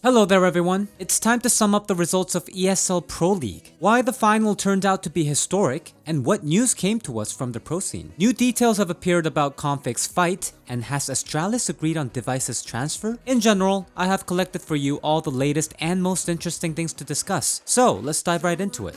Hello there everyone, it's time to sum up the results of ESL PRo League, why the final turned out to be historic, and what news came to us from the pro scene. New details have appeared about Konfig's fight, and has Astralis agreed on Device's transfer? In general, I have collected for you all the latest and most interesting things to discuss, so let's dive right into it.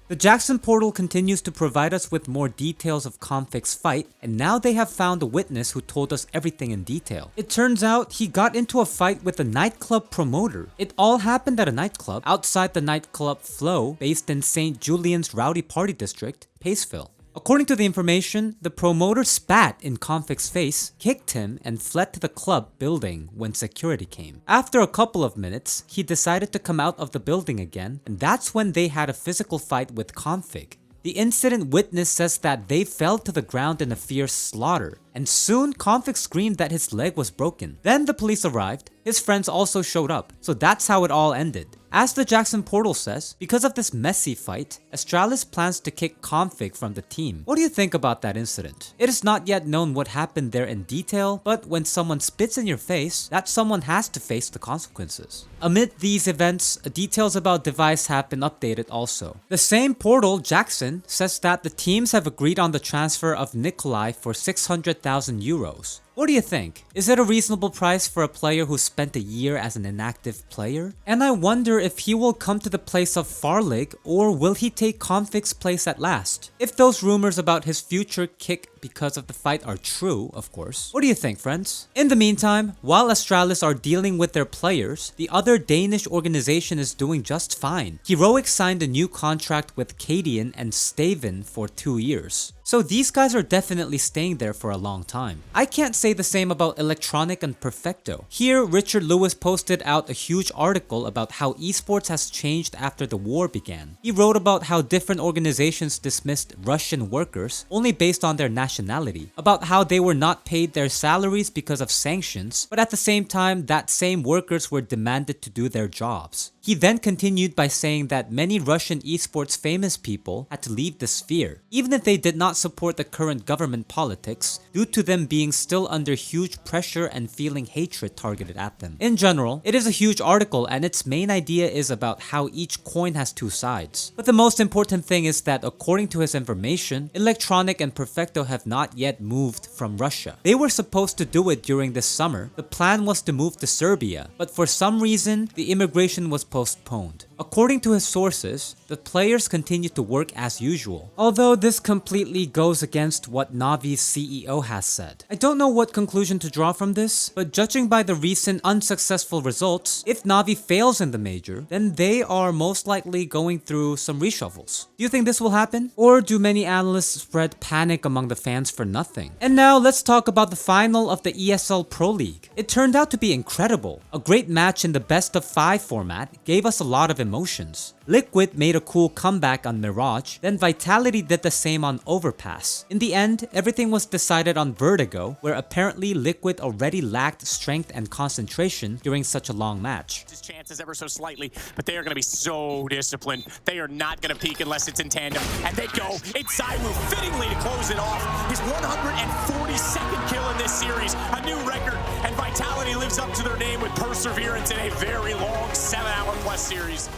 The Jackson portal continues to provide us with more details of Konfig's fight, and now they have found a witness who told us everything in detail. It turns out he got into a fight with a nightclub promoter. It all happened at a nightclub outside the nightclub Flow, based in St. Julian's rowdy party district, Paceville. According to the information, the promoter spat in Konfig's face, kicked him, and fled to the club building when security came. After a couple of minutes, he decided to come out of the building again, and that's when they had a physical fight with Konfig. The incident witness says that they fell to the ground in a fierce slaughter, and soon Konfig screamed that his leg was broken. Then the police arrived, his friends also showed up, so that's how it all ended. As the Jackson portal says, because of this messy fight, Astralis plans to kick Konfig from the team. What do you think about that incident? It is not yet known what happened there in detail, but when someone spits in your face, that someone has to face the consequences. Amid these events, details about Device have been updated also. The same portal, Jackson, says that the teams have agreed on the transfer of Nikolai for 600,000 euros. What do you think? Is it a reasonable price for a player who spent a year as an inactive player? And I wonder if he will come to the place of Farlig, or will he take Konfig's place at last? If those rumors about his future kick because of the fight are true, of course. What do you think, friends? In the meantime, while Astralis are dealing with their players, the other Danish organization is doing just fine. Heroic signed a new contract with Cadian and Staven for 2 years. So these guys are definitely staying there for a long time. I can't say the same about Electronic and Perfecto. Here, Richard Lewis posted out a huge article about how esports has changed after the war began. He wrote about how different organizations dismissed Russian workers only based on their nationality, about how they were not paid their salaries because of sanctions, but at the same time, that same workers were demanded to do their jobs. He then continued by saying that many Russian esports famous people had to leave the sphere, even if they did not support the current government politics, due to them being still under huge pressure and feeling hatred targeted at them. In general, it is a huge article, and its main idea is about how each coin has two sides. But the most important thing is that according to his information, Electronic and Perfecto have not yet moved from Russia. They were supposed to do it during this summer. The plan was to move to Serbia, but for some reason, the immigration was postponed. According to his sources, the players continue to work as usual, although this completely goes against what Navi's CEO has said. I don't know what conclusion to draw from this, but judging by the recent unsuccessful results, if Navi fails in the major, then they are most likely going through some reshuffles. Do you think this will happen? Or do many analysts spread panic among the fans for nothing? And now let's talk about the final of the ESL PRo League. It turned out to be incredible. A great match in the best of 5 format gave us a lot of emotions. Liquid made a cool comeback on Mirage, then Vitality did the same on Overpass. In the end, everything was decided on Vertigo, where apparently Liquid already lacked strength and concentration during such a long match. His chances ever so slightly, but they are going to be so disciplined. They are not going to peak unless it's in tandem. And they go. It's Zaiwu fittingly to close it off. His 142nd kill in this series, a new record, and Vitality lives up to their name with perseverance in a very long 7-hour-plus series.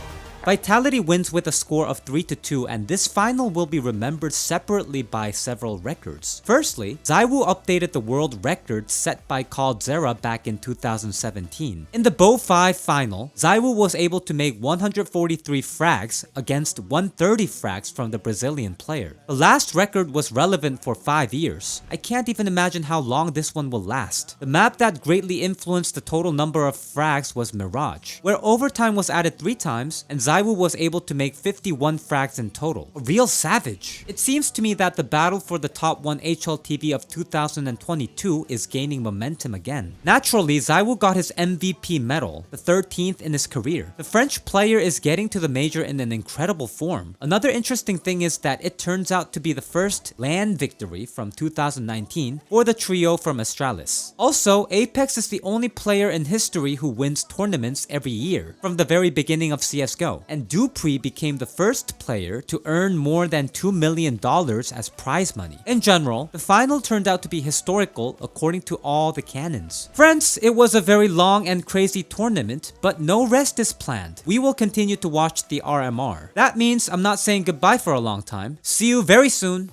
Vitality wins with a score of 3-2, and this final will be remembered separately by several records. Firstly, Zaiwu updated the world record set by Caldera back in 2017. In the Bow 5 final, Zaiwu was able to make 143 frags against 130 frags from the Brazilian player. The last record was relevant for 5 years. I can't even imagine how long this one will last. The map that greatly influenced the total number of frags was Mirage, where overtime was added 3 times and Zaiwu was able to make 51 frags in total. A real savage. It seems to me that the battle for the top 1 HLTV of 2022 is gaining momentum again. Naturally, Zaiwu got his MVP medal, the 13th in his career. The French player is getting to the major in an incredible form. Another interesting thing is that it turns out to be the first LAN victory from 2019 for the trio from Astralis. Also, Apex is the only player in history who wins tournaments every year, from the very beginning of CSGO. and Dupree became the first player to earn more than $2 million as prize money. In general, the final turned out to be historical according to all the canons. Friends, it was a very long and crazy tournament, but no rest is planned. We will continue to watch the RMR. That means I'm not saying goodbye for a long time. See you very soon.